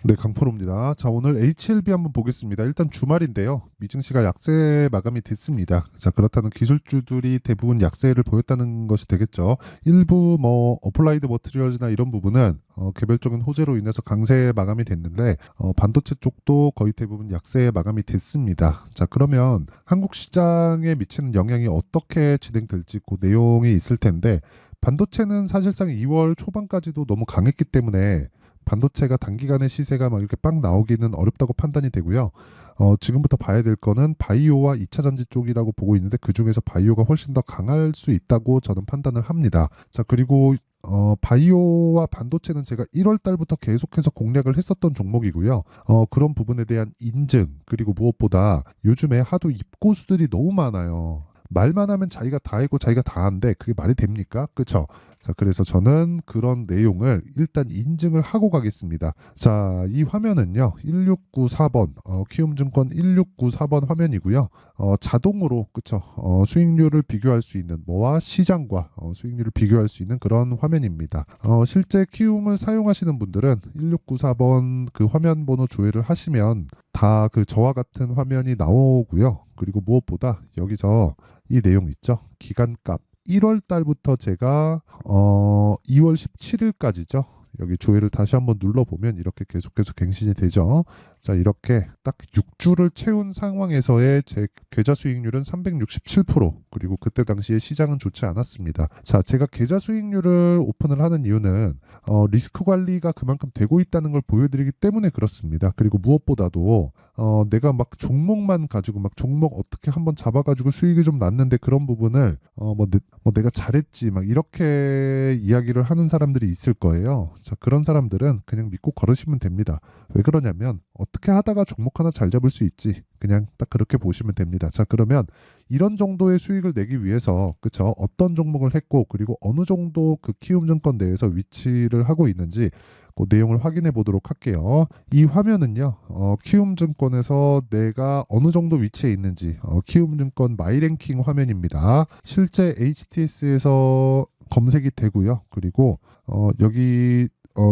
네, 강포로입니다. 자, 오늘 HLB 한번 보겠습니다. 일단 주말인데요. 미증시가 약세 마감이 됐습니다. 자, 그렇다는 기술주들이 대부분 약세를 보였다는 것이 되겠죠. 일부 어플라이드 머티리얼즈나 이런 부분은 개별적인 호재로 인해서 강세 마감이 됐는데 반도체 쪽도 거의 대부분 약세 마감이 됐습니다. 자, 그러면 한국 시장에 미치는 영향이 어떻게 진행될지 그 내용이 있을 텐데 반도체는 사실상 2월 초반까지도 너무 강했기 때문에 반도체가 단기간에 시세가 막 이렇게 빵 나오기는 어렵다고 판단이 되고요. 지금부터 봐야 될 거는 바이오와 2차 전지 쪽이라고 보고 있는데 그 중에서 바이오가 훨씬 더 강할 수 있다고 저는 판단을 합니다. 자, 그리고 바이오와 반도체는 제가 1월 달부터 계속해서 공략을 했었던 종목이고요. 그런 부분에 대한 인증, 그리고 무엇보다 요즘에 하도 입고수들이 너무 많아요. 말만 하면 자기가 다 했고 자기가 다 한데 그게 말이 됩니까? 그쵸? 자, 그래서 저는 그런 내용을 일단 인증을 하고 가겠습니다. 자, 이 화면은요, 1694번, 키움증권 1694번 화면이고요. 자동으로, 그쵸? 수익률을 비교할 수 있는, 뭐와 시장과 수익률을 비교할 수 있는 그런 화면입니다. 실제 키움을 사용하시는 분들은 1694번 그 화면 번호 조회를 하시면 다 그 저와 같은 화면이 나오고요. 그리고 무엇보다 여기서 이 내용 있죠? 기간값. 1월 달부터 제가 2월 17일까지죠. 여기 조회를 다시 한번 눌러보면 이렇게 계속해서 갱신이 되죠. 자, 이렇게 딱 6주를 채운 상황에서의 제 계좌 수익률은 367%, 그리고 그때 당시에 시장은 좋지 않았습니다. 자, 제가 계좌 수익률을 오픈을 하는 이유는 리스크 관리가 그만큼 되고 있다는 걸 보여드리기 때문에 그렇습니다. 그리고 무엇보다도 내가 막 종목만 가지고 막 종목 어떻게 한번 잡아가지고 수익이 좀 났는데 그런 부분을 내가 잘했지 막 이렇게 이야기를 하는 사람들이 있을 거예요. 자, 그런 사람들은 그냥 믿고 걸으시면 됩니다. 왜 그러냐면 어떻게 하다가 종목 하나 잘 잡을 수 있지, 그냥 딱 그렇게 보시면 됩니다. 자, 그러면 이런 정도의 수익을 내기 위해서 그쵸, 어떤 종목을 했고 그리고 어느 정도 그 키움증권 내에서 위치를 하고 있는지 그 내용을 확인해 보도록 할게요. 이 화면은요, 키움증권에서 내가 어느 정도 위치에 있는지 키움증권 마이랭킹 화면입니다. 실제 HTS에서 검색이 되고요. 그리고 여기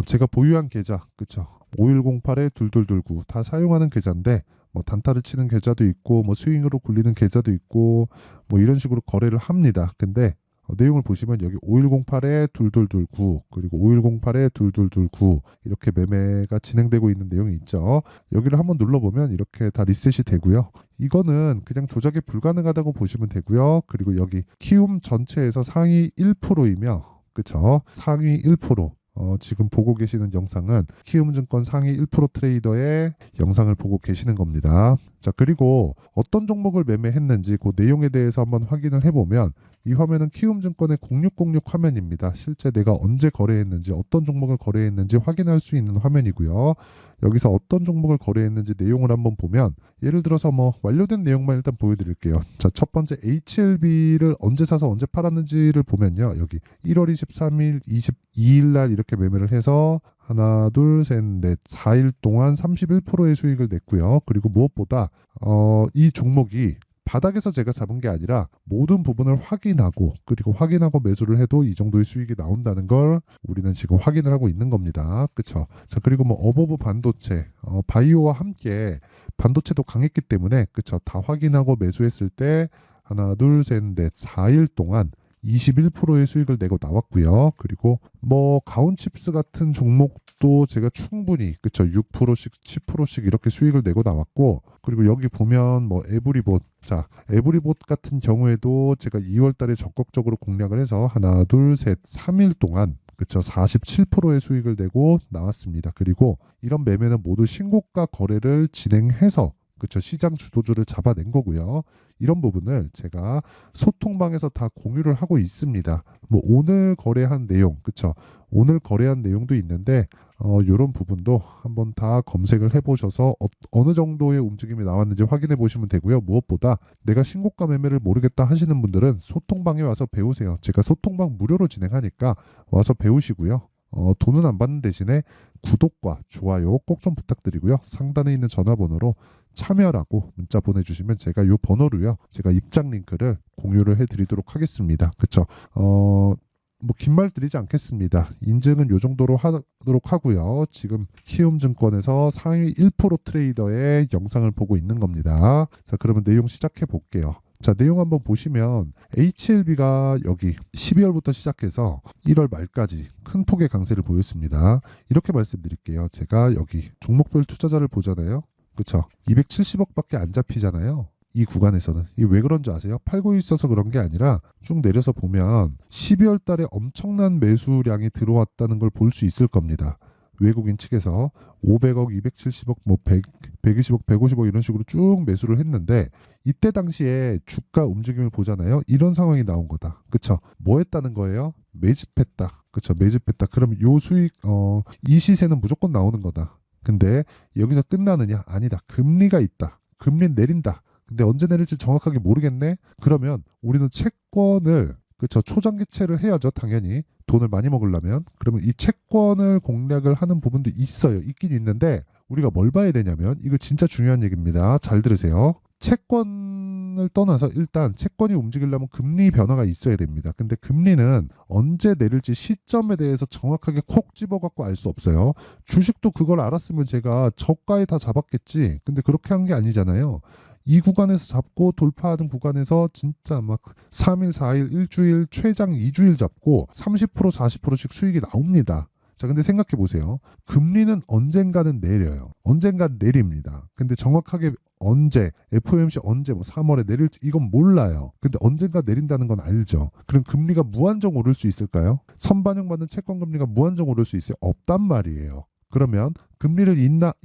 제가 보유한 계좌, 그쵸? 5108에 2229 다 사용하는 계좌인데 뭐 단타를 치는 계좌도 있고 뭐 스윙으로 굴리는 계좌도 있고 뭐 이런 식으로 거래를 합니다. 근데 내용을 보시면 여기 5108에 2229 그리고 5108에 2229 이렇게 매매가 진행되고 있는 내용이 있죠. 여기를 한번 눌러보면 이렇게 다 리셋이 되고요. 이거는 그냥 조작이 불가능하다고 보시면 되고요. 그리고 여기 키움 전체에서 상위 1%이며 그쵸? 상위 1%. 지금 보고 계시는 영상은 키움증권 상위 1% 트레이더의 영상을 보고 계시는 겁니다. 자, 그리고 어떤 종목을 매매했는지 그 내용에 대해서 한번 확인을 해보면 이 화면은 키움증권의 0606 화면입니다. 실제 내가 언제 거래했는지 어떤 종목을 거래했는지 확인할 수 있는 화면이고요. 여기서 어떤 종목을 거래했는지 내용을 한번 보면 예를 들어서 뭐 완료된 내용만 일단 보여드릴게요. 자, 첫 번째 HLB를 언제 사서 언제 팔았는지를 보면요. 여기 1월 23일, 22일 날 이렇게 매매를 해서 하나, 둘, 셋, 넷, 4일 동안 31%의 수익을 냈고요. 그리고 무엇보다 이 종목이 바닥에서 제가 잡은 게 아니라 모든 부분을 확인하고 그리고 확인하고 매수를 해도 이 정도의 수익이 나온다는 걸 우리는 지금 확인을 하고 있는 겁니다. 그쵸? 자, 그리고 뭐 어버브 반도체, 바이오와 함께 반도체도 강했기 때문에 그쵸? 다 확인하고 매수했을 때 하나, 둘, 셋, 넷, 4일 동안 21%의 수익을 내고 나왔고요. 그리고 뭐 가온칩스 같은 종목도 제가 충분히 그쵸 6%씩 10%씩 이렇게 수익을 내고 나왔고 그리고 여기 보면 뭐 에브리봇 자 에브리봇 같은 경우에도 제가 2월 달에 적극적으로 공략을 해서 하나 둘 셋 3일 동안 그쵸 47%의 수익을 내고 나왔습니다. 그리고 이런 매매는 모두 신고가 거래를 진행해서 그쵸 시장 주도주를 잡아낸 거고요. 이런 부분을 제가 소통방에서 다 공유를 하고 있습니다. 뭐 오늘 거래한 내용, 그쵸? 오늘 거래한 내용도 있는데 이런 부분도 한번 다 검색을 해보셔서 어느 정도의 움직임이 나왔는지 확인해 보시면 되고요. 무엇보다 내가 신고가 매매를 모르겠다 하시는 분들은 소통방에 와서 배우세요. 제가 소통방 무료로 진행하니까 와서 배우시고요. 돈은 안 받는 대신에 구독과 좋아요 꼭 좀 부탁드리고요. 상단에 있는 전화번호로 참여라고 문자 보내주시면 제가 이 번호로요. 제가 입장 링크를 공유를 해드리도록 하겠습니다. 그쵸? 뭐 긴 말 드리지 않겠습니다. 인증은 요 정도로 하도록 하고요. 지금 키움증권에서 상위 1% 트레이더의 영상을 보고 있는 겁니다. 자, 그러면 내용 시작해 볼게요. 자, 내용 한번 보시면 HLB가 여기 12월부터 시작해서 1월 말까지 큰 폭의 강세를 보였습니다. 이렇게 말씀드릴게요. 제가 여기 종목별 투자자를 보잖아요. 그쵸? 270억밖에 안 잡히잖아요. 이 구간에서는. 이게 왜 그런 줄 아세요? 팔고 있어서 그런 게 아니라 쭉 내려서 보면 12월 달에 엄청난 매수량이 들어왔다는 걸 볼 수 있을 겁니다. 외국인 측에서 500억, 270억, 뭐 120억, 150억 이런 식으로 쭉 매수를 했는데 이때 당시에 주가 움직임을 보잖아요. 이런 상황이 나온 거다. 그쵸? 뭐 했다는 거예요? 매집했다. 그쵸? 매집했다. 그럼 요 수익, 이 시세는 무조건 나오는 거다. 근데 여기서 끝나느냐? 아니다. 금리가 있다. 금리 내린다. 근데 언제 내릴지 정확하게 모르겠네. 그러면 우리는 채권을 그쵸 초장기채를 해야죠. 당연히 돈을 많이 먹으려면. 그러면 이 채권을 공략을 하는 부분도 있어요. 있긴 있는데 우리가 뭘 봐야 되냐면 이거 진짜 중요한 얘기입니다. 잘 들으세요. 채권을 떠나서 일단 채권이 움직이려면 금리 변화가 있어야 됩니다. 근데 금리는 언제 내릴지 시점에 대해서 정확하게 콕 집어갖고 알 수 없어요. 주식도 그걸 알았으면 제가 저가에 다 잡았겠지. 근데 그렇게 한 게 아니잖아요. 이 구간에서 잡고 돌파하는 구간에서 진짜 막 3일, 4일, 일주일, 최장 2주일 잡고 30%, 40%씩 수익이 나옵니다. 자, 근데 생각해 보세요. 금리는 언젠가는 내려요. 언젠간 내립니다. 근데 정확하게 언제, FOMC 언제 뭐 3월에 내릴지 이건 몰라요. 근데 언젠가 내린다는 건 알죠. 그럼 금리가 무한정 오를 수 있을까요? 선반영받는 채권 금리가 무한정 오를 수 있어요? 없단 말이에요. 그러면 금리를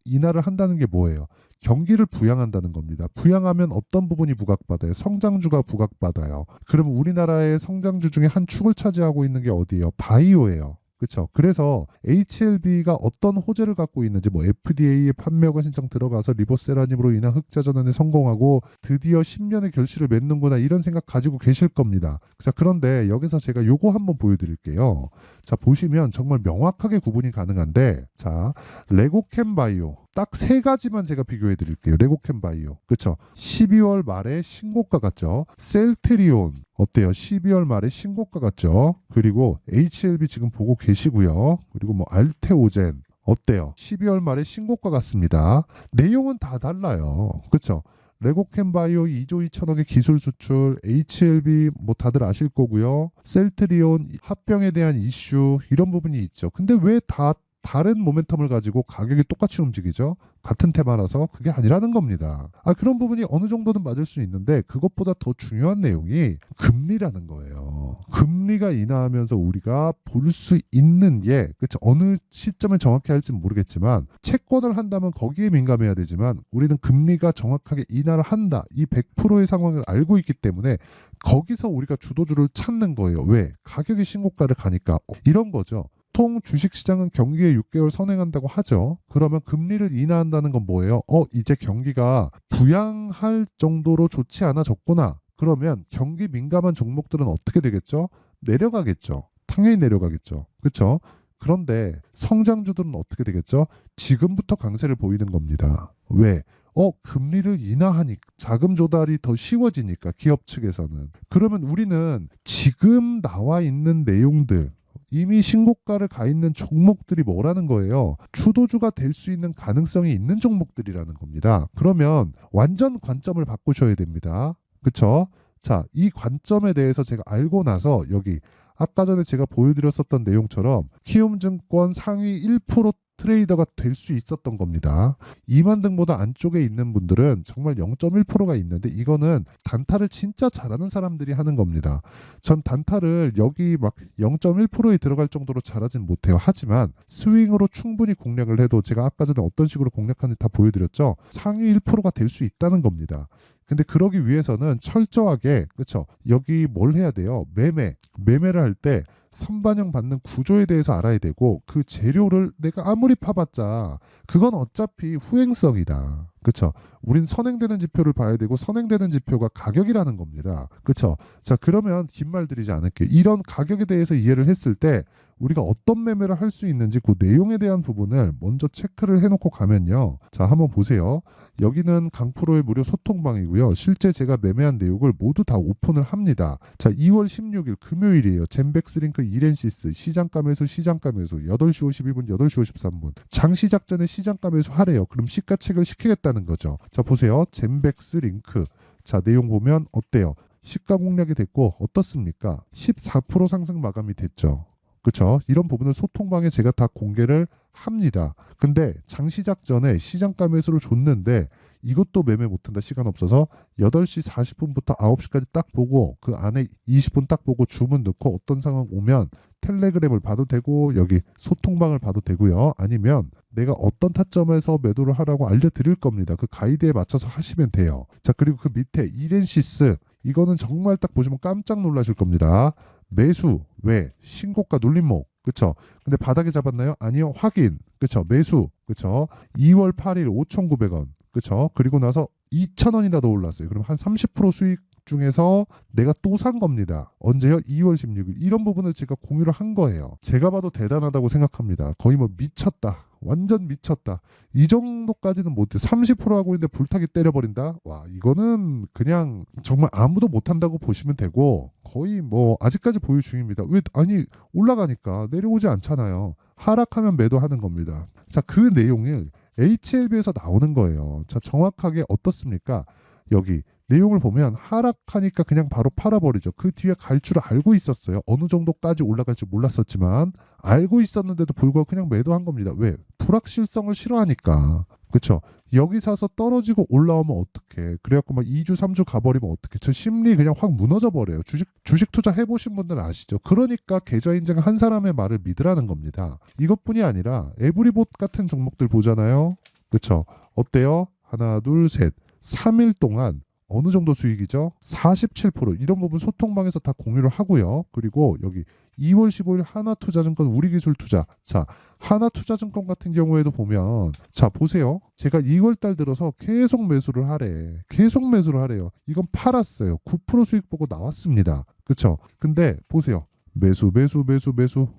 인하를 한다는 게 뭐예요? 경기를 부양한다는 겁니다. 부양하면 어떤 부분이 부각받아요? 성장주가 부각받아요. 그럼 우리나라의 성장주 중에 한 축을 차지하고 있는 게 어디예요? 바이오예요. 그렇죠. 그래서 HLB가 어떤 호재를 갖고 있는지 뭐 FDA의 판매허가 신청 들어가서 리보세라님으로 인한 흑자 전환에 성공하고 드디어 10년의 결실을 맺는구나 이런 생각 가지고 계실 겁니다. 자, 그런데 여기서 제가 요거 한번 보여드릴게요. 자, 보시면 정말 명확하게 구분이 가능한데 자, 레고캠바이오 딱 세 가지만 제가 비교해 드릴게요. 레고캠바이오. 그렇죠. 12월 말에 신고가 같죠. 셀트리온 어때요? 12월 말에 신고가 같죠. 그리고 HLB 지금 보고 계시고요. 그리고 뭐 알테오젠 어때요? 12월 말에 신고가 같습니다. 내용은 다 달라요. 그렇죠. 레고캠바이오 2조 2천억의 기술 수출, HLB 뭐 다들 아실 거고요. 셀트리온 합병에 대한 이슈 이런 부분이 있죠. 근데 왜 다 다른 모멘텀을 가지고 가격이 똑같이 움직이죠? 같은 테마라서 그게 아니라는 겁니다. 그런 부분이 어느 정도는 맞을 수 있는데 그것보다 더 중요한 내용이 금리라는 거예요. 금리가 인하하면서 우리가 볼 수 있는 게 그쵸? 어느 시점에 정확히 할지는 모르겠지만 채권을 한다면 거기에 민감해야 되지만 우리는 금리가 정확하게 인하를 한다. 이 100%의 상황을 알고 있기 때문에 거기서 우리가 주도주를 찾는 거예요. 왜? 가격이 신고가를 가니까 이런 거죠. 보통 주식시장은 경기에 6개월 선행한다고 하죠. 그러면 금리를 인하한다는 건 뭐예요? 이제 경기가 부양할 정도로 좋지 않아졌구나. 그러면 경기 민감한 종목들은 어떻게 되겠죠? 내려가겠죠. 당연히 내려가겠죠. 그렇죠? 그런데 성장주들은 어떻게 되겠죠? 지금부터 강세를 보이는 겁니다. 왜? 금리를 인하하니까 자금 조달이 더 쉬워지니까 기업 측에서는. 그러면 우리는 지금 나와 있는 내용들 이미 신고가를 가 있는 종목들이 뭐라는 거예요? 주도주가 될 수 있는 가능성이 있는 종목들이라는 겁니다. 그러면 완전 관점을 바꾸셔야 됩니다. 그쵸? 자, 이 관점에 대해서 제가 알고 나서 여기 아까 전에 제가 보여드렸었던 내용처럼 키움증권 상위 1% 트레이더가 될 수 있었던 겁니다. 2만 등보다 안쪽에 있는 분들은 정말 0.1%가 있는데 이거는 단타를 진짜 잘하는 사람들이 하는 겁니다. 전 단타를 여기 막 0.1%에 들어갈 정도로 잘하진 못해요. 하지만 스윙으로 충분히 공략을 해도 제가 아까 전에 어떤 식으로 공략하는지 다 보여드렸죠. 상위 1%가 될 수 있다는 겁니다. 근데 그러기 위해서는 철저하게 그렇죠. 여기 뭘 해야 돼요? 매매를 할 때 선반영 받는 구조에 대해서 알아야 되고 그 재료를 내가 아무리 파봤자 그건 어차피 후행성이다. 그렇죠? 우린 선행되는 지표를 봐야 되고 선행되는 지표가 가격이라는 겁니다. 그렇죠? 자, 그러면 긴 말 드리지 않을게요. 이런 가격에 대해서 이해를 했을 때 우리가 어떤 매매를 할 수 있는지 그 내용에 대한 부분을 먼저 체크를 해놓고 가면요. 자, 한번 보세요. 여기는 강프로의 무료 소통방이고요. 실제 제가 매매한 내용을 모두 다 오픈을 합니다. 자, 2월 16일 금요일이에요. 젠백스링크 이렌시스 시장가 매수 8시 52분 8시 53분 장시작 전에 시장가 매수 하래요. 그럼 시가책을 시키겠다는 거죠. 자, 보세요. 젠백스링크 자, 내용 보면 어때요? 시가 공략이 됐고 어떻습니까? 14% 상승 마감이 됐죠. 그렇죠? 이런 부분을 소통방에 제가 다 공개를 합니다. 근데 장시작 전에 시장가 매수를 줬는데 이것도 매매 못한다. 시간 없어서 8시 40분부터 9시까지 딱 보고 그 안에 20분 딱 보고 주문 넣고 어떤 상황 오면 텔레그램을 봐도 되고 여기 소통방을 봐도 되고요. 아니면 내가 어떤 타점에서 매도를 하라고 알려드릴 겁니다. 그 가이드에 맞춰서 하시면 돼요. 자, 그리고 그 밑에 이렌시스 이거는 정말 딱 보시면 깜짝 놀라실 겁니다. 매수 왜 신고가 눌림목 그쵸? 근데 바닥에 잡았나요? 아니요. 확인 그쵸? 매수 그쵸? 2월 8일 5,900원 그쵸? 그리고 나서 2,000원이나 더 올랐어요. 그럼 한 30% 수익 중에서 내가 또 산 겁니다. 언제요? 2월 16일. 이런 부분을 제가 공유를 한 거예요. 제가 봐도 대단하다고 생각합니다. 거의 뭐 미쳤다. 완전 미쳤다. 이 정도까지는 못해. 30% 하고 있는데 불타기 때려버린다? 와, 이거는 그냥 정말 아무도 못한다고 보시면 되고 거의 뭐 아직까지 보유 중입니다. 왜? 아니 올라가니까 내려오지 않잖아요. 하락하면 매도하는 겁니다. 자, 그 내용을 HLB에서 나오는 거예요. 자, 정확하게 어떻습니까? 여기 내용을 보면 하락하니까 그냥 바로 팔아버리죠. 그 뒤에 갈 줄 알고 있었어요. 어느 정도까지 올라갈지 몰랐었지만 알고 있었는데도 불구하고 그냥 매도한 겁니다. 왜? 불확실성을 싫어하니까. 그렇죠? 여기 사서 떨어지고 올라오면 어떡해. 그래갖고 막 2주 3주 가버리면 어떡해. 저 심리 그냥 확 무너져 버려요. 주식 투자 해보신 분들 아시죠? 그러니까 계좌 인증 한 사람의 말을 믿으라는 겁니다. 이것뿐이 아니라 에브리봇 같은 종목들 보잖아요. 그렇죠? 어때요? 하나 둘 셋 3일 동안 어느 정도 수익이죠? 47% 이런 부분 소통방에서 다 공유를 하고요. 그리고 여기 2월 15일 하나투자증권 우리기술투자 자 하나투자증권 같은 경우에도 보면 자 보세요. 제가 2월 달 들어서 계속 매수를 하래. 계속 매수를 하래요. 이건 팔았어요. 9% 수익 보고 나왔습니다. 그렇죠? 근데 보세요. 매수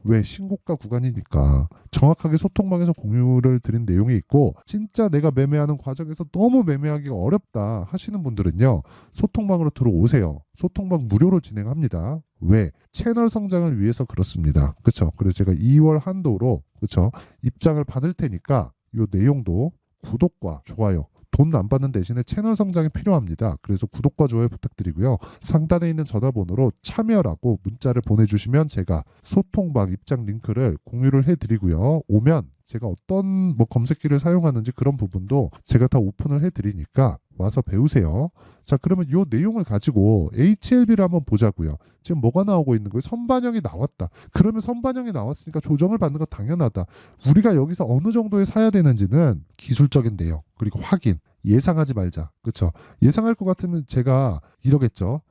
왜 신고가 구간이니까 정확하게 소통방에서 공유를 드린 내용이 있고 진짜 내가 매매하는 과정에서 너무 매매하기가 어렵다 하시는 분들은요 소통방으로 들어오세요. 소통방 무료로 진행합니다. 왜? 채널 성장을 위해서 그렇습니다. 그렇죠? 그래서 제가 2월 한도로 그렇죠? 입장을 받을 테니까 이 내용도 구독과 좋아요 돈 안 받는 대신에 채널 성장이 필요합니다. 그래서 구독과 좋아요 부탁드리고요. 상단에 있는 전화번호로 참여라고 문자를 보내주시면 제가 소통방 입장 링크를 공유를 해드리고요. 오면 제가 어떤 뭐 검색기를 사용하는지 그런 부분도 제가 다 오픈을 해드리니까 와서 배우세요. 자, 그러면 이 내용을 가지고 HLB를 한번 보자고요. 지금 뭐가 나오고 있는 거예요? 선반영이 나왔다. 그러면 선반영이 나왔으니까 조정을 받는 거 당연하다. 우리가 여기서 어느 정도에 사야 되는지는 기술적인 내용 그리고 확인 예상하지 말자. 그렇죠? 예상할 것 같으면 제가 이러겠죠.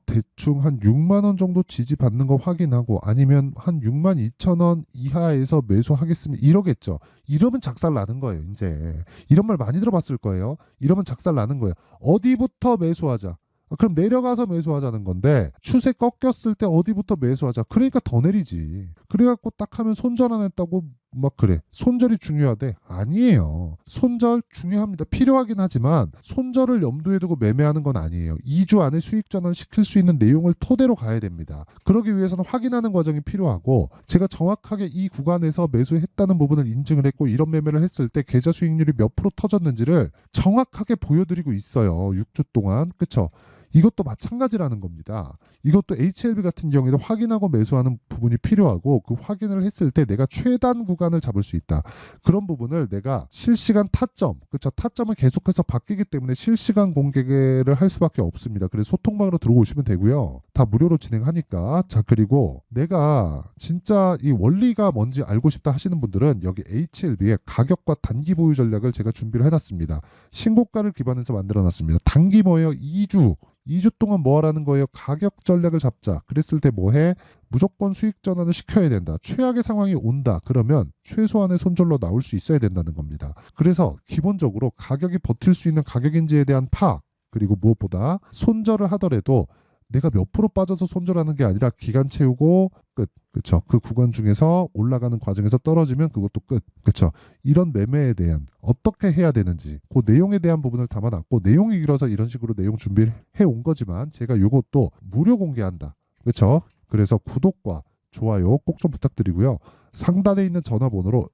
대충 한 6만 원 정도 지지 받는 거 확인하고 아니면 한 6만 2천 원 이하에서 매수하겠습니다. 이러겠죠. 이러면 작살 나는 거예요. 이제 이런 말 많이 들어봤을 거예요. 이러면 작살 나는 거예요. 어디부터 매수하자. 그럼 내려가서 매수하자는 건데 추세 꺾였을 때 어디부터 매수하자. 그러니까 더 내리지. 그래갖고 딱 하면 손절 안 했다고 막 그래. 손절이 중요하대. 아니에요. 손절 중요합니다. 필요하긴 하지만 손절을 염두에 두고 매매하는 건 아니에요. 2주 안에 수익 전환을 시킬 수 있는 내용을 토대로 가야 됩니다. 그러기 위해서는 확인하는 과정이 필요하고 제가 정확하게 이 구간에서 매수했다는 부분을 인증을 했고 이런 매매를 했을 때 계좌 수익률이 몇 프로 터졌는지를 정확하게 보여드리고 있어요. 6주 동안. 그쵸? 이것도 마찬가지라는 겁니다. 이것도 HLB 같은 경우에도 확인하고 매수하는 부분이 필요하고 그 확인을 했을 때 내가 최단 구간을 잡을 수 있다. 그런 부분을 내가 실시간 타점, 그렇죠? 타점은 계속해서 바뀌기 때문에 실시간 공개를 할 수밖에 없습니다. 그래서 소통방으로 들어오시면 되고요. 다 무료로 진행하니까. 자, 그리고 내가 진짜 이 원리가 뭔지 알고 싶다 하시는 분들은 여기 HLB의 가격과 단기 보유 전략을 제가 준비를 해놨습니다. 신고가를 기반해서 만들어놨습니다. 단기 뭐예요? 2주 동안 뭐 하라는 거예요? 가격 전략을 잡자. 그랬을 때 뭐 해? 무조건 수익 전환을 시켜야 된다. 최악의 상황이 온다. 그러면 최소한의 손절로 나올 수 있어야 된다는 겁니다. 그래서 기본적으로 가격이 버틸 수 있는 가격인지에 대한 파악 그리고 무엇보다 손절을 하더라도 내가 몇 프로 빠져서 손절하는 게 아니라 기간 채우고 끝. 그쵸? 그 구간 중에서 올라가는 과정에서 떨어지면 그것도 끝. 그쵸? 이런 매매에 대한 어떻게 해야 되는지 그 내용에 대한 부분을 담아놨고, 내용이 길어서 이런 식으로 내용 준비를 해온 거지만 제가 요것도 무료 공개한다. 그쵸? 그래서 구독과 좋아요 꼭 좀 부탁드리고요. 상단에 있는 전화번호로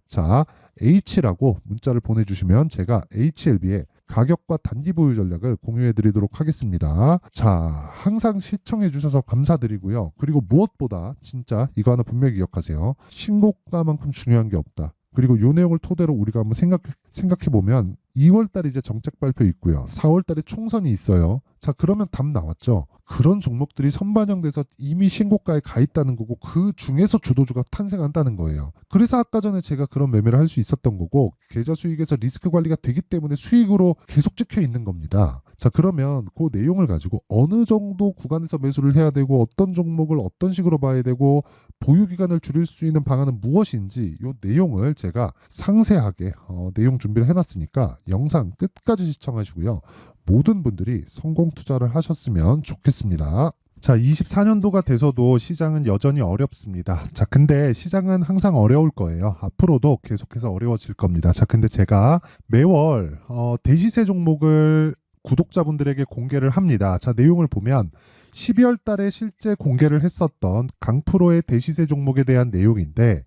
자, H라고 문자를 보내주시면 제가 HLB의 가격과 단기 보유 전략을 공유해 드리도록 하겠습니다. 자, 항상 시청해 주셔서 감사드리고요. 그리고 무엇보다 진짜 이거 하나 분명히 기억하세요. 신고가만큼 중요한 게 없다. 그리고 이 내용을 토대로 우리가 한번 생각해 보면 2월 달에 이제 정책 발표 있고요. 4월 달에 총선이 있어요. 자, 그러면 답 나왔죠. 그런 종목들이 선반영돼서 이미 신고가에 가 있다는 거고, 그 중에서 주도주가 탄생한다는 거예요. 그래서 아까 전에 제가 그런 매매를 할 수 있었던 거고, 계좌 수익에서 리스크 관리가 되기 때문에 수익으로 계속 찍혀 있는 겁니다. 자, 그러면 그 내용을 가지고 어느 정도 구간에서 매수를 해야 되고, 어떤 종목을 어떤 식으로 봐야 되고, 보유 기간을 줄일 수 있는 방안은 무엇인지, 이 내용을 제가 상세하게 내용 준비를 해놨으니까 영상 끝까지 시청하시고요. 모든 분들이 성공 투자를 하셨으면 좋겠습니다. 자, 24년도가 돼서도 시장은 여전히 어렵습니다. 자, 근데 시장은 항상 어려울 거예요. 앞으로도 계속해서 어려워질 겁니다. 자, 근데 제가 매월 대시세 종목을 구독자분들에게 공개를 합니다. 자, 내용을 보면 12월 달에 실제 공개를 했었던 강프로의 대시세 종목에 대한 내용인데,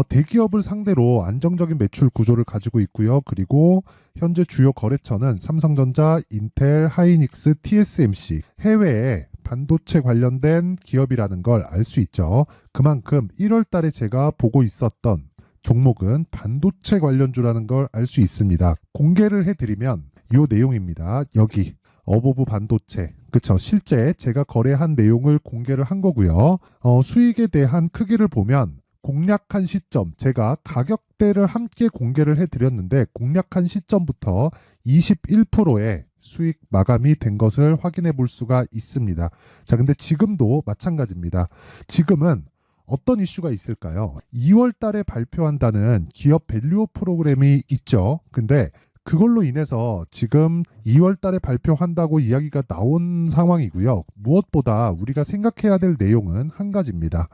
대기업을 상대로 안정적인 매출 구조를 가지고 있고요. 그리고 현재 주요 거래처는 삼성전자, 인텔, 하이닉스, TSMC, 해외에 반도체 관련된 기업이라는 걸 알 수 있죠. 그만큼 1월 달에 제가 보고 있었던 종목은 반도체 관련주라는 걸 알 수 있습니다. 공개를 해드리면 이 내용입니다. 여기 어보브 반도체, 그쵸? 실제 제가 거래한 내용을 공개를 한 거고요. 수익에 대한 크기를 보면 공략한 시점, 제가 가격대를 함께 공개를 해드렸는데 공략한 시점부터 21%의 수익 마감이 된 것을 확인해 볼 수가 있습니다. 자, 근데 지금도 마찬가지입니다. 지금은 어떤 이슈가 있을까요? 2월 달에 발표한다는 기업 밸류업 프로그램이 있죠. 근데 그걸로 인해서 지금 2월 달에 발표한다고 이야기가 나온 상황이고요. 무엇보다 우리가 생각해야 될 내용은 한 가지입니다.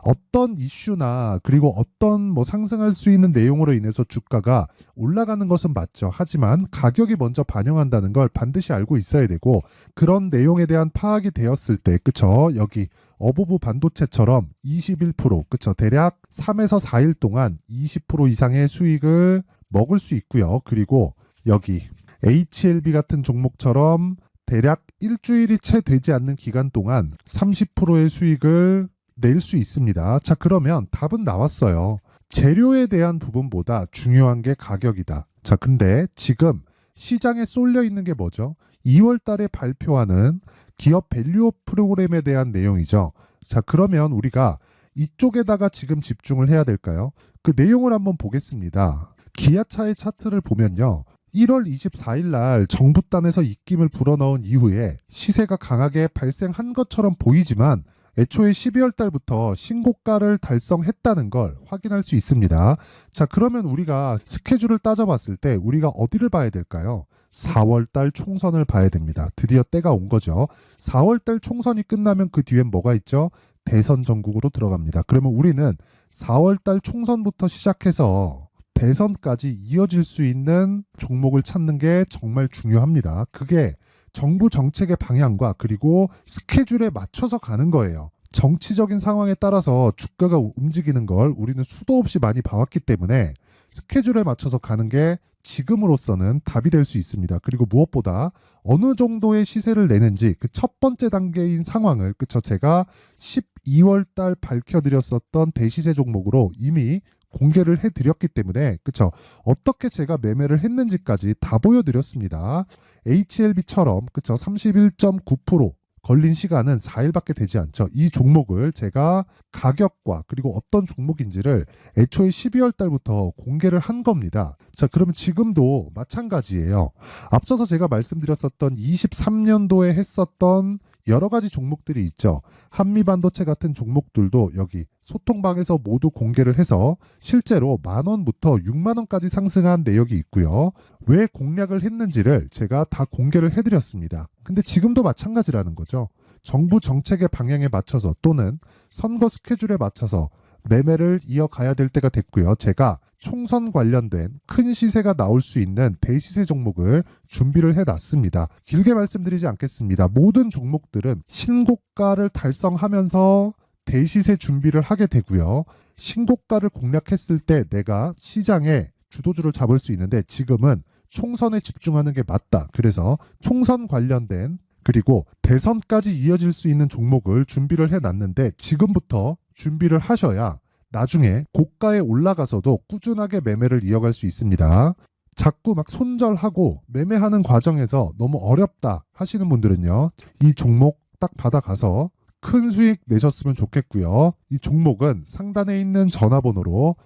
어떤 이슈나 그리고 어떤 상승할 수 있는 내용으로 인해서 주가가 올라가는 것은 맞죠. 하지만 가격이 먼저 반영한다는 걸 반드시 알고 있어야 되고, 그런 내용에 대한 파악이 되었을 때, 그쵸? 여기 어보브 반도체처럼 21%, 그쵸? 대략 3에서 4일 동안 20% 이상의 수익을 먹을 수 있고요. 그리고 여기 HLB 같은 종목처럼 대략 일주일이 채 되지 않는 기간 동안 30%의 수익을 낼 수 있습니다. 자, 그러면 답은 나왔어요. 재료에 대한 부분보다 중요한 게 가격이다. 자, 근데 지금 시장에 쏠려 있는 게 뭐죠? 2월 달에 발표하는 기업 밸류업 프로그램에 대한 내용이죠. 자, 그러면 우리가 이쪽에다가 지금 집중을 해야 될까요? 그 내용을 한번 보겠습니다. 기아차의 차트를 보면요. 1월 24일 날 정부단에서 입김을 불어넣은 이후에 시세가 강하게 발생한 것처럼 보이지만 애초에 12월 달부터 신고가를 달성했다는 걸 확인할 수 있습니다. 자, 그러면 우리가 스케줄을 따져봤을 때 우리가 어디를 봐야 될까요? 4월 달 총선을 봐야 됩니다. 드디어 때가 온 거죠. 4월 달 총선이 끝나면 그 뒤엔 뭐가 있죠? 대선 전국으로 들어갑니다. 그러면 우리는 4월 달 총선부터 시작해서 대선까지 이어질 수 있는 종목을 찾는 게 정말 중요합니다. 그게 정부 정책의 방향과 그리고 스케줄에 맞춰서 가는 거예요. 정치적인 상황에 따라서 주가가 움직이는 걸 우리는 수도 없이 많이 봐왔기 때문에 스케줄에 맞춰서 가는 게 지금으로서는 답이 될 수 있습니다. 그리고 무엇보다 어느 정도의 시세를 내는지 그 첫 번째 단계인 상황을, 그쵸? 제가 12월 달 밝혀드렸었던 대시세 종목으로 이미 공개를 해드렸기 때문에, 그쵸? 어떻게 제가 매매를 했는지까지 다 보여드렸습니다. HLB처럼, 그쵸? 31.9% 걸린 시간은 4일밖에 되지 않죠. 이 종목을 제가 가격과 그리고 어떤 종목인지를 애초에 12월 달부터 공개를 한 겁니다. 자, 그러면 지금도 마찬가지예요. 앞서서 제가 말씀드렸었던 23년도에 했었던 여러 가지 종목들이 있죠. 한미반도체 같은 종목들도 여기 소통방에서 모두 공개를 해서 실제로 10,000원부터 60,000원까지 상승한 내역이 있고요. 왜 공략을 했는지를 제가 다 공개를 해드렸습니다. 근데 지금도 마찬가지라는 거죠. 정부 정책의 방향에 맞춰서 또는 선거 스케줄에 맞춰서 매매를 이어가야 될 때가 됐고요. 제가 총선 관련된 큰 시세가 나올 수 있는 대시세 종목을 준비를 해놨습니다. 길게 말씀드리지 않겠습니다. 모든 종목들은 신고가를 달성하면서 대시세 준비를 하게 되고요. 신고가를 공략했을 때 내가 시장에 주도주를 잡을 수 있는데 지금은 총선에 집중하는 게 맞다. 그래서 총선 관련된 그리고 대선까지 이어질 수 있는 종목을 준비를 해놨는데 지금부터 준비를 하셔야 나중에 고가에 올라가서도 꾸준하게 매매를 이어갈 수 있습니다. 자꾸 막 손절하고 매매하는 과정에서 너무 어렵다 하시는 분들은요. 이 종목 딱 받아가서 큰 수익 내셨으면 좋겠고요. 이 종목은 상단에 있는 전화번호로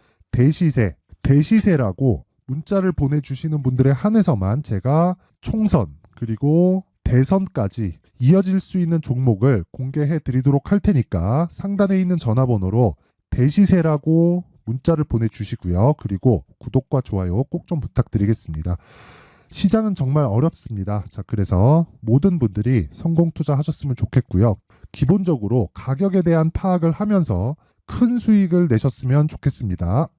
대시세라고 문자를 보내주시는 분들에 한해서만 제가 총선 그리고 대선까지 이어질 수 있는 종목을 공개해 드리도록 할 테니까 상단에 있는 전화번호로 대시세라고 문자를 보내주시고요. 그리고 구독과 좋아요 꼭 좀 부탁드리겠습니다. 시장은 정말 어렵습니다. 자, 그래서 모든 분들이 성공 투자하셨으면 좋겠고요. 기본적으로 가격에 대한 파악을 하면서 큰 수익을 내셨으면 좋겠습니다.